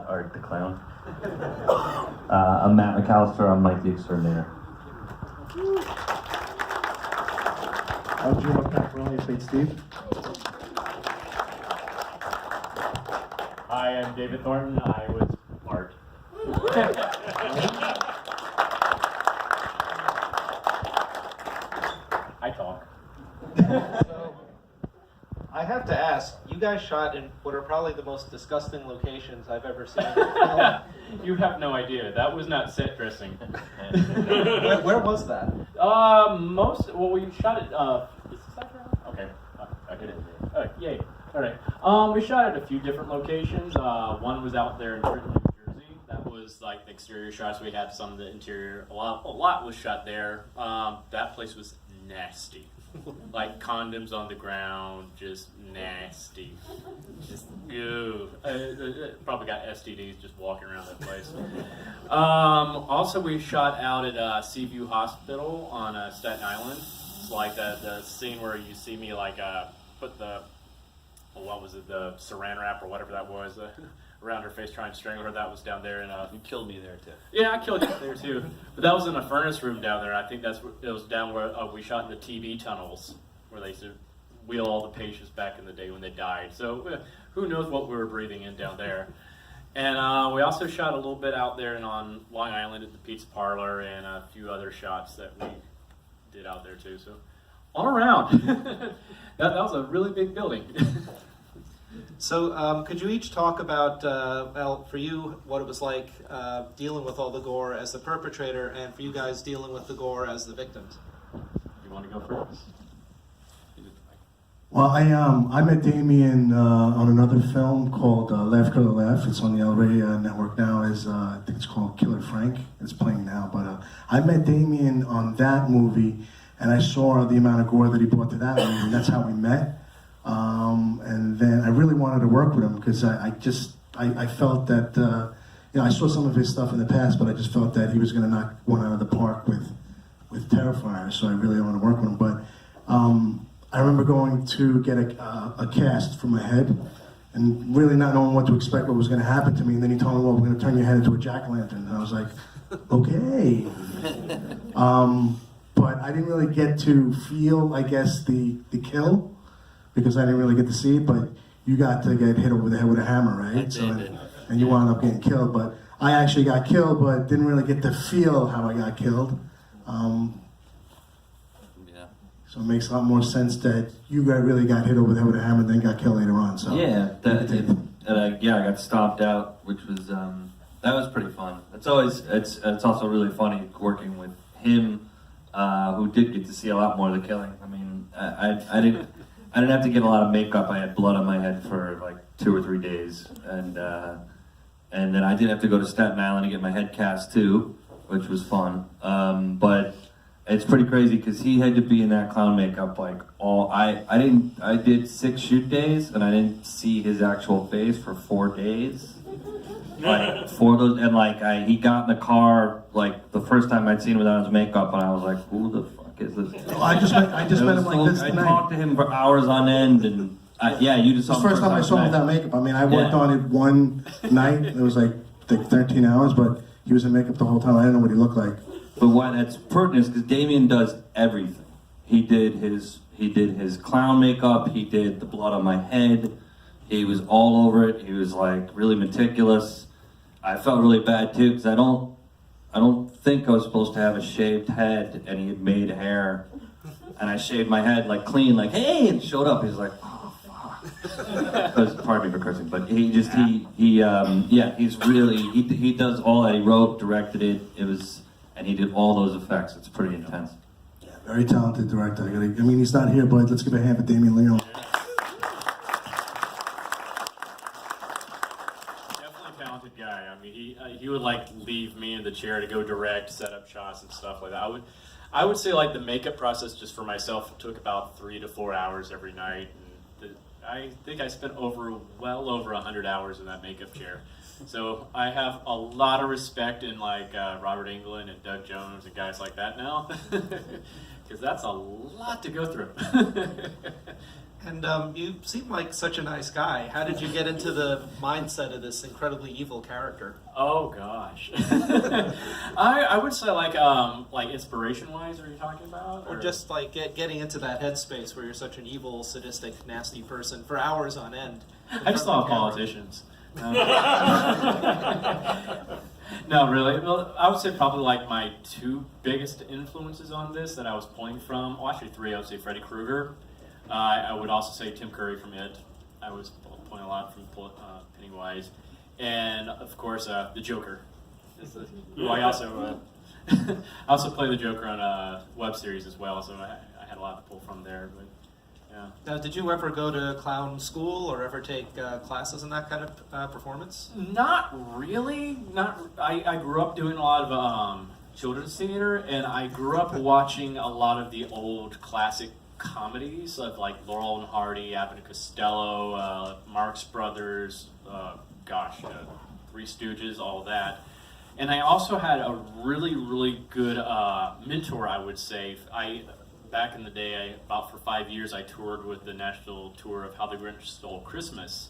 Art the Clown. I'm Matt McAllister, I'm Mike the Exterminator. I'm Drew Pacarelli, I played Steve. Hi, I'm David Thornton, I was Art. I talk. So, I have to ask, you guys shot in what are probably the most disgusting locations I've ever seen. You have no idea. That was not set dressing. Where was that? We shot it, is this after? Okay, I did it. Yay. All right. We shot at a few different locations. One was out there in Trenton, New Jersey. That was like the exterior shots. We had some of the interior. A lot was shot there. That place was nasty. Like condoms on the ground, just nasty. Just ew. Probably got STDs just walking around that place. Also, we shot out at Seaview Hospital on Staten Island. It's like the scene where you see me like put the the saran wrap or whatever that was around her face trying to strangle her. That was down there. And you killed me there too. Yeah, I killed you there too. But that was in a furnace room down there. I think it was down where we shot in the TB tunnels where they used to wheel all the patients back in the day when they died. So who knows what we were breathing in down there. And we also shot a little bit out there and on Long Island at the Pizza Parlor and a few other shots that we did out there too. So all around, that was a really big building. So, could you each talk about, for you, what it was like dealing with all the gore as the perpetrator, and for you guys dealing with the gore as the victims? You want to go first? Well, I met Damien on another film called Laugh Killer Laugh. It's on the El Rey network now. I think it's called Killer Frank. It's playing now. But I met Damien on that movie, and I saw the amount of gore that he brought to that movie. That's how we met. And then I really wanted to work with him because I felt that, I saw some of his stuff in the past, but I just felt that he was going to knock one out of the park with Terrifier, so I really wanted to work with him. But I remember going to get a cast for my head and really not knowing what to expect, what was going to happen to me. And then he told me, well, we're going to turn your head into a jack-o'-lantern. And I was like, okay. But I didn't really get to feel, I guess, the kill, because I didn't really get to see it, but you got to get hit over the head with a hammer, right? And you wound up getting killed, but I actually got killed, but didn't really get to feel how I got killed. So it makes a lot more sense that you really got hit over the head with a hammer and then got killed later on. So yeah, I got stomped out, which was that was pretty fun. It's also really funny working with him, who did get to see a lot more of the killing. I mean, I didn't have to get a lot of makeup. I had blood on my head for like 2 or 3 days, and then I did have to go to Staten Island to get my head cast too, which was fun. But it's pretty crazy because he had to be in that clown makeup like all. I did 6 shoot days, and I didn't see his actual face for 4 days. Like 4 of those, and he got in the car like the first time I'd seen him without his makeup, and I was like, who the fuck is this? I just met him like this tonight. I talked to him for hours on end, and you just saw the first time I saw him without makeup. I mean, I worked on it one night. It was like 13 hours, but he was in makeup the whole time. I didn't know what he looked like. But why that's pertinent is because Damien does everything. He did his clown makeup. He did the blood on my head. He was all over it. He was like really meticulous. I felt really bad too because I don't think I was supposed to have a shaved head, and he had made hair, and I shaved my head like clean, like hey, and showed up. He's like, oh fuck. Pardon me for cursing, but he's really he does all that. He wrote, directed it. And he did all those effects. It's pretty intense. Yeah, very talented director. I mean, he's not here, but let's give a hand for Damien Leon. Definitely talented guy. I mean, he would like leave me in the chair to go direct, set up shots and stuff like that. I would say like the makeup process just for myself took about 3 to 4 hours every night. And I think I spent well over 100 hours in that makeup chair. So I have a lot of respect in like Robert Englund and Doug Jones and guys like that now, because that's a lot to go through. And you seem like such a nice guy. How did you get into the mindset of this incredibly evil character? Oh gosh, I would say like inspiration wise, are you talking about? Or just like getting into that headspace where you're such an evil, sadistic, nasty person for hours on end. I just thought of politicians. No, really. Well, I would say probably like my two biggest influences on this that I was pulling from. Well, actually three. I would say Freddy Krueger. I would also say Tim Curry from It. I was pulling a lot from Pennywise, and of course the Joker. Who I also I also play the Joker on a web series as well, so I had a lot to pull from there. But yeah. Now, did you ever go to clown school or ever take classes in that kind of performance? Not really. I grew up doing a lot of children's theater, and I grew up watching a lot of the old classic comedies of like Laurel and Hardy, Abbott and Costello, Marx Brothers, Three Stooges, all that. And I also had a really good mentor, I would say. Back in the day, about for 5 years, I toured with the national tour of How the Grinch Stole Christmas,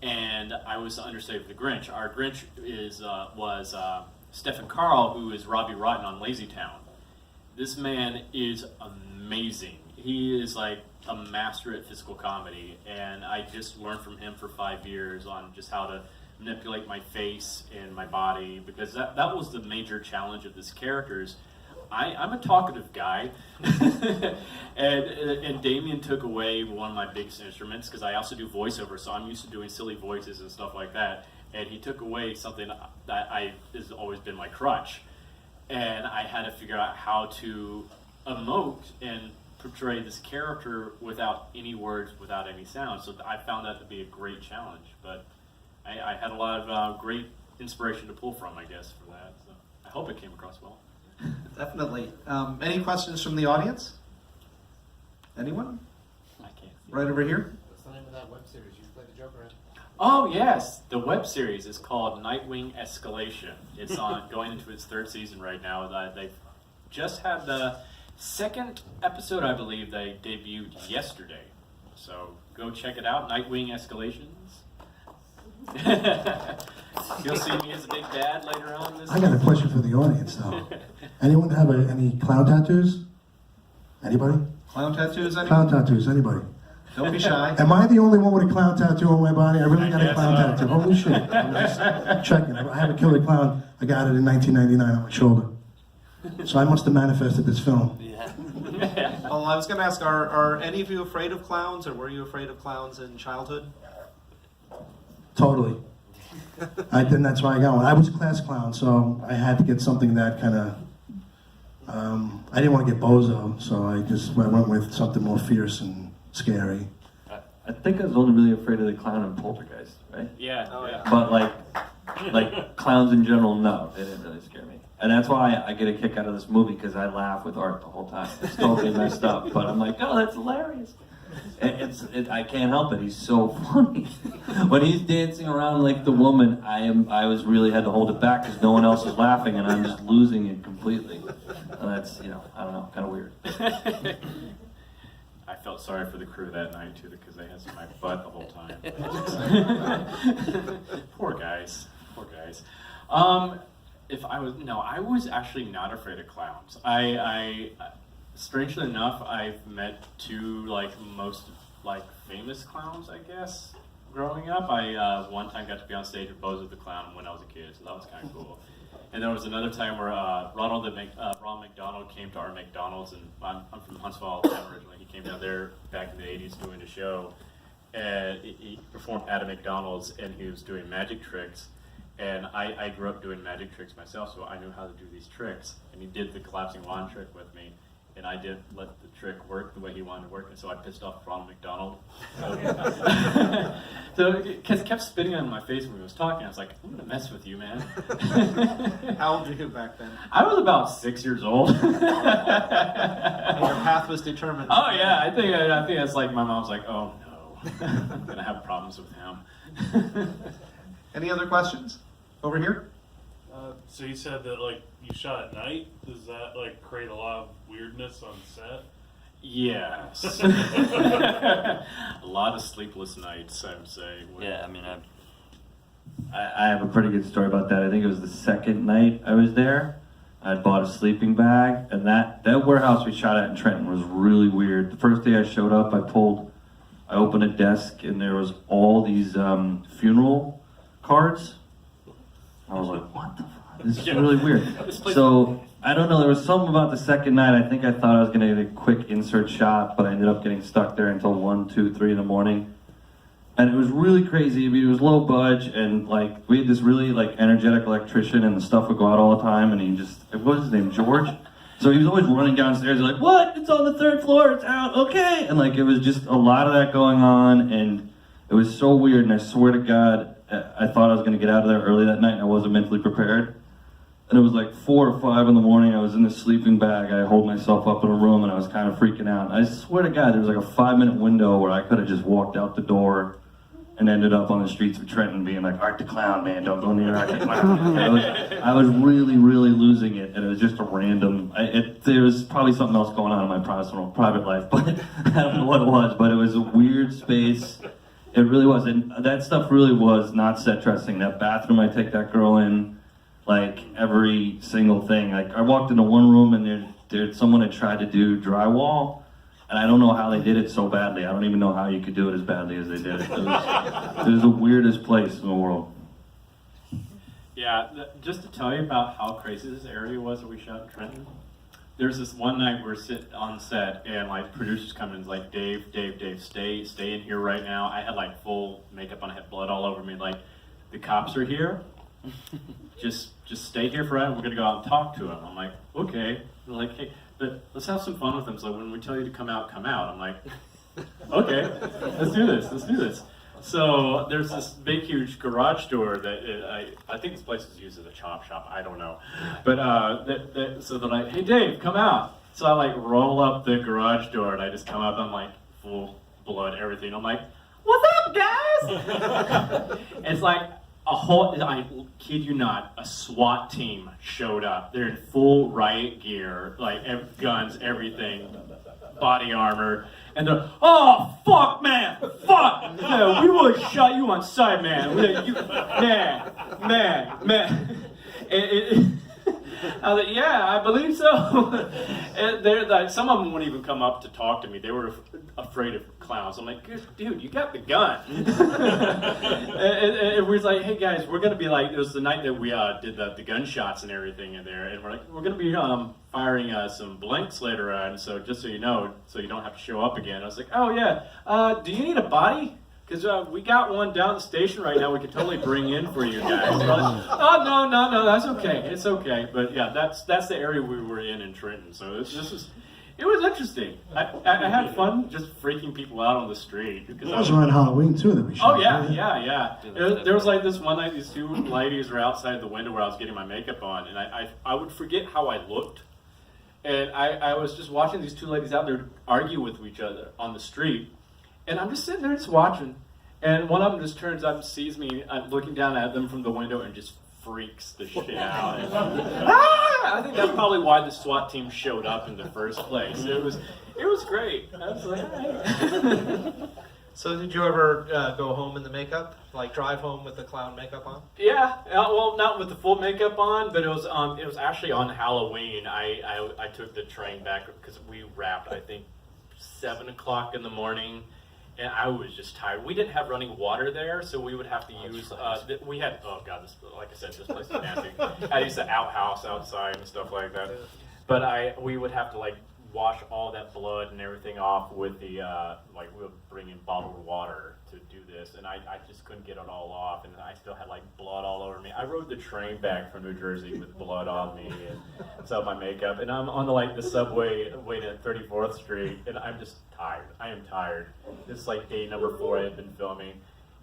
and I was the understudy of the Grinch. Our Grinch was Stephen Carl, who is Robbie Rotten on Lazy Town. This man is amazing. He is like a master at physical comedy, and I just learned from him for 5 years on just how to manipulate my face and my body, because that was the major challenge of this character. Is I'm a talkative guy, and Damien took away one of my biggest instruments, because I also do voiceover, so I'm used to doing silly voices and stuff like that, and he took away something that has always been my crutch, and I had to figure out how to emote and portray this character without any words, without any sound. So I found that to be a great challenge, but I had a lot of great inspiration to pull from, I guess, for that. So I hope it came across well. Definitely. Any questions from the audience? Anyone? I can't see. Right over here. What's the name of that web series you played the Joker in? Oh yes, the web series is called Nightwing Escalation. It's on going into its third season right now. They've just had the second episode, I believe. They debuted yesterday, so go check it out. Nightwing Escalations. You'll see me as a big bad later on this. I got a question for the audience, though. Anyone have any clown tattoos? Anybody? Clown tattoos, anyone? Clown tattoos, anybody? Don't be shy. Am I the only one with a clown tattoo on my body? I really got a guess clown so. tattoo. Holy shit. I'm just checking. I have a killer clown. I got it in 1999 on my shoulder. So I must have manifested this film. Well, I was going to ask, are any of you afraid of clowns, or were you afraid of clowns in childhood? Totally. That's why I got one. I was a class clown, so I had to get something that kind of... I didn't want to get bozo, so I went with something more fierce and scary. I think I was only really afraid of the clown and Poltergeist, right? Yeah. Oh, yeah. But like clowns in general, no, they didn't really scare me. And that's why I get a kick out of this movie, because I laugh with Art the whole time. It's totally messed up, but I'm like, oh, that's hilarious. I can't help it. He's so funny. When he's dancing around like the woman, I was really had to hold it back because no one else is laughing, and I'm just losing it completely. And that's, I don't know, kind of weird. I felt sorry for the crew that night too, because they had my butt the whole time. Poor guys. I was actually not afraid of clowns. I strangely enough, I've met two most famous clowns, I guess. Growing up, I one time got to be on stage with Bozo the Clown when I was a kid, so that was kind of cool. And there was another time where Ronald McDonald came to our McDonald's, and I'm from Huntsville, Alabama originally. He came down there back in the 80s doing a show, and he performed at a McDonald's, and he was doing magic tricks. And I grew up doing magic tricks myself, so I knew how to do these tricks. And he did the collapsing wand trick with me, and I didn't let the trick work the way he wanted to work, and so I pissed off Ronald McDonald. So because he kept spitting on my face when he was talking, I was like, I'm gonna mess with you, man. How old were you back then? I was about 6 years old. And your path was determined. Oh yeah, I think it's like my mom's like, oh no, I'm gonna have problems with him. Any other questions? Over here? So you said that you shot at night. Does that create a lot of weirdness on set? Yes. A lot of sleepless nights, I would say. Yeah, I mean, I have a pretty good story about that. I think it was the second night I was there. I bought a sleeping bag, and that warehouse we shot at in Trenton was really weird. The first day I showed up, I opened a desk, and there was all these funeral cards. I was like, what the fuck? This is really weird. So, I don't know, there was something about the second night. I think I thought I was going to get a quick insert shot, but I ended up getting stuck there until 1, 2, 3 in the morning. And it was really crazy. I mean, it was low budge, and like we had this really like energetic electrician, and the stuff would go out all the time. And what was his name, George? So he was always running downstairs, like, "What? It's on the 3rd floor. It's out. Okay." And like it was just a lot of that going on, and it was so weird. And I swear to God, I thought I was going to get out of there early that night, and I wasn't mentally prepared. And it was like 4 or 5 in the morning. I was in the sleeping bag. I hold myself up in a room, and I was kind of freaking out. I swear to God, there was like a 5-minute window where I could have just walked out the door and ended up on the streets of Trenton being like, Art the Clown, man, don't go near Art the Clown. I was really, really losing it, and it was just a random, there was probably something else going on in my private life, but I don't know what it was, but it was a weird space. It really was, and that stuff really was not set dressing. That bathroom I take that girl in, like every single thing. Like I walked into one room and there someone had tried to do drywall, and I don't know how they did it so badly. I don't even know how you could do it as badly as they did it. It was the weirdest place in the world. Yeah, just to tell you about how crazy this area was that we shot in Trenton. There's this one night we're sitting on set, and like producers come in, like, Dave, stay in here right now. I had like full makeup on, I had blood all over me. Like, the cops are here. Just stay here for a minute. We're gonna go out and talk to them. I'm like, okay. They're like, hey, but let's have some fun with them. So when we tell you to come out, come out. I'm like, okay, let's do this. So there's this big, huge garage door that I think this place is used as a chop shop. I don't know, but so they're like, hey Dave, come out. So I like roll up the garage door and I just come up. I'm like full blood, everything. I'm like, what's up, guys? It's like a whole, I kid you not, a SWAT team showed up. They're in full riot gear, like guns, everything, body armor. And they're, oh, fuck, man, fuck. Yeah, we would have shot you on sight, man. Man. I was like, yeah, I believe so. And they're like, some of them wouldn't even come up to talk to me. They were afraid of clowns. I'm like, dude, you got the gun. and we're like, hey guys, we're gonna be like, it was the night that we did the gunshots and everything in there, and we're like, we're gonna be firing some blanks later on. So just so you know, so you don't have to show up again. I was like, oh yeah, do you need a body? Because we got one down the station right now we could totally bring in for you guys. Like, oh, no, that's okay. It's okay. But yeah, that's the area we were in Trenton. So it was interesting. I had fun just freaking people out on the street. It was around Halloween too that we shot. Oh, yeah. There was like this one night, these two ladies were outside the window where I was getting my makeup on, and I would forget how I looked. And I was just watching these two ladies out there argue with each other on the street. And I'm just sitting there just watching, and one of them just turns up and sees me. I'm looking down at them from the window and just freaks the shit out. And, I think that's probably why the SWAT team showed up in the first place. It was great. I was like, hey. So did you ever go home in the makeup? Like drive home with the clown makeup on? Yeah, well, not with the full makeup on, but it was actually on Halloween. I took the train back because we wrapped, I think, 7 o'clock in the morning. And I was just tired. We didn't have running water there, so we would have to use. We had, oh god, this, like I said, this place is nasty. I used the outhouse outside and stuff like that. But we would have to like wash all that blood and everything off with the we would bring in bottled water to do this, and I just couldn't get it all off, and I still had like blood all over me. I rode the train back from New Jersey with blood on me and so my makeup, and I'm on the subway waiting at 34th Street, and I'm just tired. I am tired. This is like day number 4 I had been filming,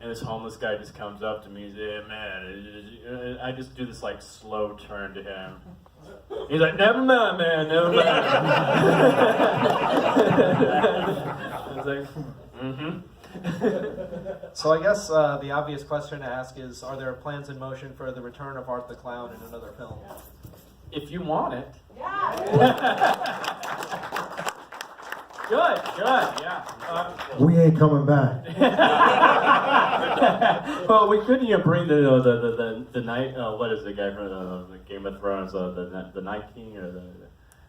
and this homeless guy just comes up to me and says, hey, man, I just do this like slow turn to him. He's like, never mind, man, never mind. I was like, mm-hmm. So I guess the obvious question to ask is, are there plans in motion for the return of Art the Clown in another film? If you want it. Yeah. Good, yeah. We ain't coming back. Well, we couldn't even bring the night. What is the guy from the Game of Thrones? The Night King or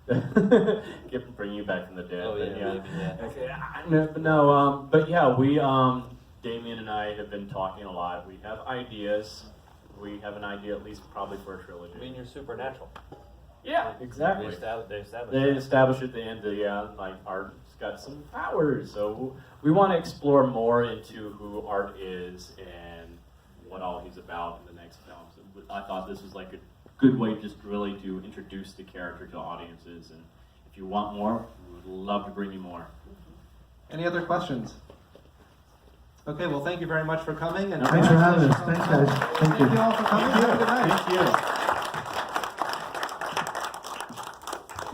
the bring you back from the dead. Oh, but yeah, maybe, But yeah, we Damien and I have been talking a lot. We have ideas. We have an idea, at least probably for a trilogy. I mean, you're supernatural. Yeah, exactly. They established at the end that like Art's got some powers, so we want to explore more into who Art is and what all he's about in the next film. So I thought this was like a good way just really to introduce the character to audiences, and if you want more, we would love to bring you more. Any other questions? Okay, well, thank you very much for coming. And Thanks for having us. Thanks, guys. Thank you. Thank you all for coming. Have a good night. Thank you.